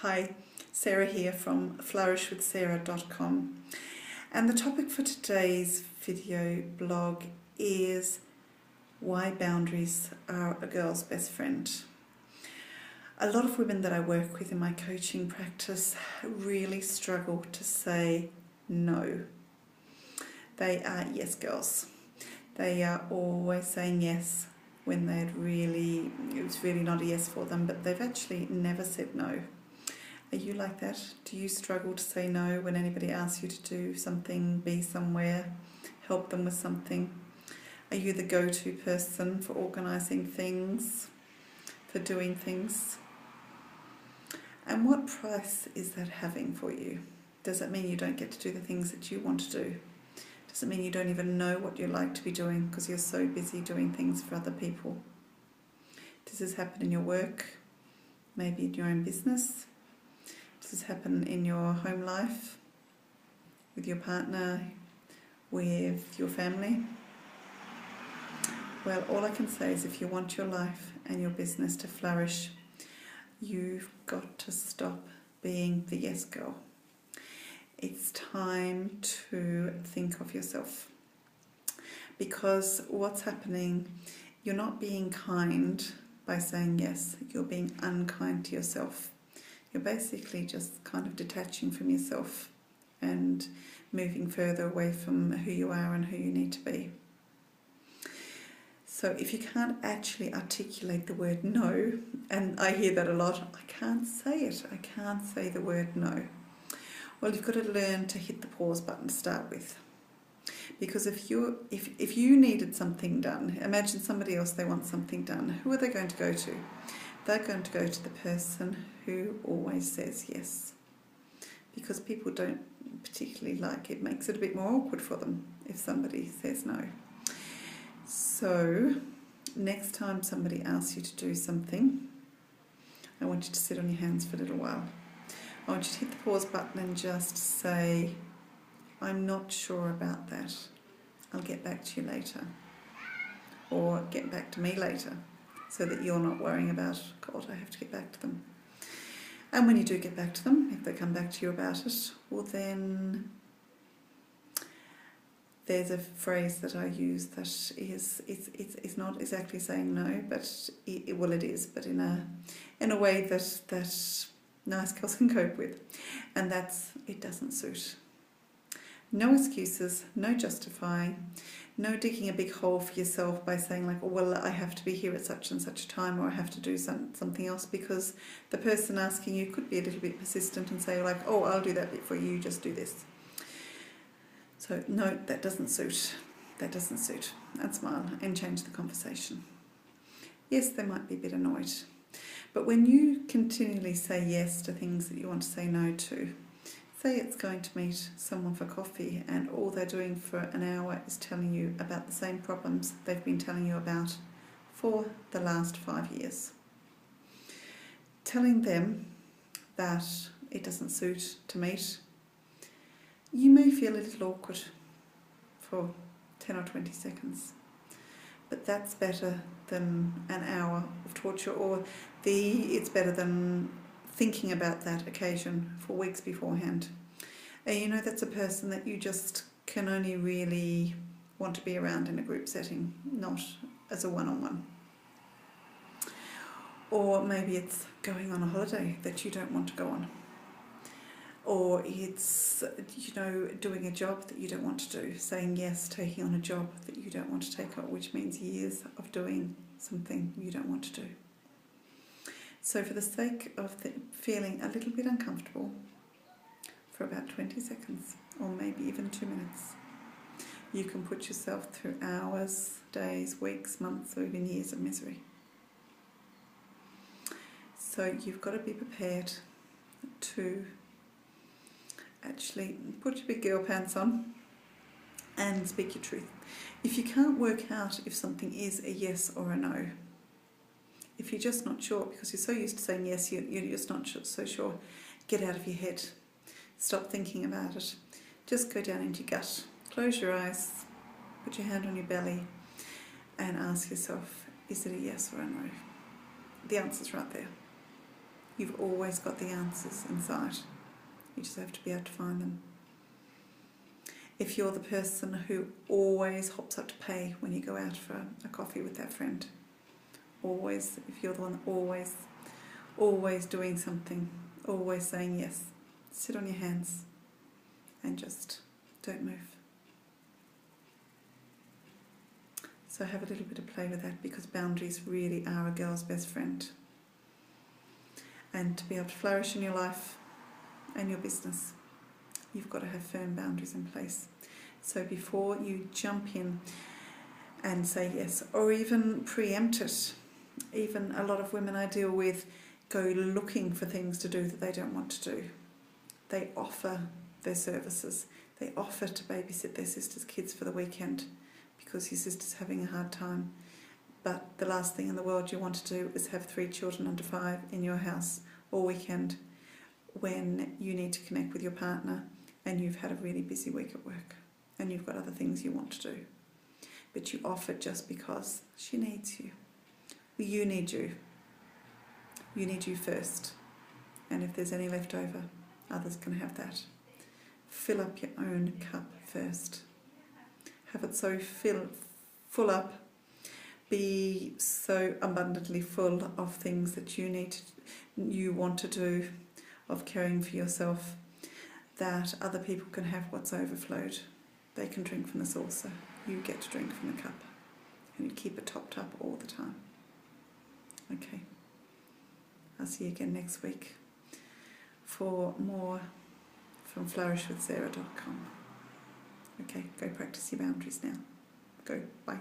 Hi, Sarah here from flourishwithsarah.com, and the topic for today's video blog is why boundaries are a girl's best friend. A lot of women that I work with in my coaching practice really struggle to say no. They are yes girls. They are always saying yes when it was really not a yes for them, but they've actually never said no. Are you like that? Do you struggle to say no when anybody asks you to do something, be somewhere, help them with something? Are you the go-to person for organising things, for doing things? And what price is that having for you? Does it mean you don't get to do the things that you want to do? Does it mean you don't even know what you like to be doing because you're so busy doing things for other people? Does this happen in your work? Maybe in your own business? Does this happen in your home life, with your partner, with your family? Well, all I can say is if you want your life and your business to flourish, you've got to stop being the yes girl. It's time to think of yourself. Because what's happening, you're not being kind by saying yes, you're being unkind to yourself. You're basically just kind of detaching from yourself and moving further away from who you are and who you need to be. So if you can't actually articulate the word no, and I hear that a lot, I can't say it, I can't say the word no. Well, you've got to learn to hit the pause button to start with. Because if you needed something done, imagine somebody else, they want something done, who are they going to go to? They're going to go to the person who always says yes. Because people don't particularly like it, makes it a bit more awkward for them if somebody says no. So, next time somebody asks you to do something, I want you to sit on your hands for a little while. I want you to hit the pause button and just say, I'm not sure about that. I'll get back to you later. Or get back to me later. So that you're not worrying about, God, I have to get back to them. And when you do get back to them, if they come back to you about it, well then there's a phrase that I use that is it's not exactly saying no, but it is, but in a way that nice girls can cope with, and that's it doesn't suit. No excuses, no justifying, no digging a big hole for yourself by saying like, oh, well, I have to be here at such and such a time, or I have to do something else, because the person asking you could be a little bit persistent and say like, oh, I'll do that bit for you, just do this. So no, that doesn't suit. That doesn't suit. And smile and change the conversation. Yes, they might be a bit annoyed, but when you continually say yes to things that you want to say no to, say it's going to meet someone for coffee and all they're doing for an hour is telling you about the same problems they've been telling you about for the last 5 years. Telling them that it doesn't suit to meet, you may feel a little awkward for 10 or 20 seconds. But that's better than an hour of torture, or it's better than thinking about that occasion for weeks beforehand. And that's a person that you just can only really want to be around in a group setting, not as a one-on-one. Or maybe it's going on a holiday that you don't want to go on. Or it's, doing a job that you don't want to do, saying yes, taking on a job that you don't want to take on, which means years of doing something you don't want to do. So for the sake of feeling a little bit uncomfortable for about 20 seconds, or maybe even 2 minutes, you can put yourself through hours, days, weeks, months, or even years of misery. So you've got to be prepared to actually put your big girl pants on and speak your truth. If you can't work out if something is a yes or a no, if you're just not sure because you're so used to saying yes, you're just not so sure, get out of your head. Stop thinking about it. Just go down into your gut. Close your eyes, put your hand on your belly and ask yourself, is it a yes or a no? The answer's right there. You've always got the answers inside. You just have to be able to find them. If you're the person who always hops up to pay when you go out for a coffee with that friend, always, if you're the one always doing something, always saying yes, sit on your hands and just don't move. So have a little bit of play with that, because boundaries really are a girl's best friend. And to be able to flourish in your life and your business, you've got to have firm boundaries in place. So before you jump in and say yes, or even preempt it, even a lot of women I deal with go looking for things to do that they don't want to do. They offer their services. They offer to babysit their sister's kids for the weekend because your sister's having a hard time. But the last thing in the world you want to do is have 3 children under 5 in your house all weekend when you need to connect with your partner and you've had a really busy week at work and you've got other things you want to do. But you offer just because she needs you. You need you. You need you first. And if there's any left over, others can have that. Fill up your own cup first. Have it so full up. Be so abundantly full of things that you want to do, of caring for yourself, that other people can have what's overflowed. They can drink from the saucer. You get to drink from the cup. And you keep it topped up all the time. Okay. I'll see you again next week for more from flourishwithsarah.com. Okay, go practice your boundaries now. Go. Bye.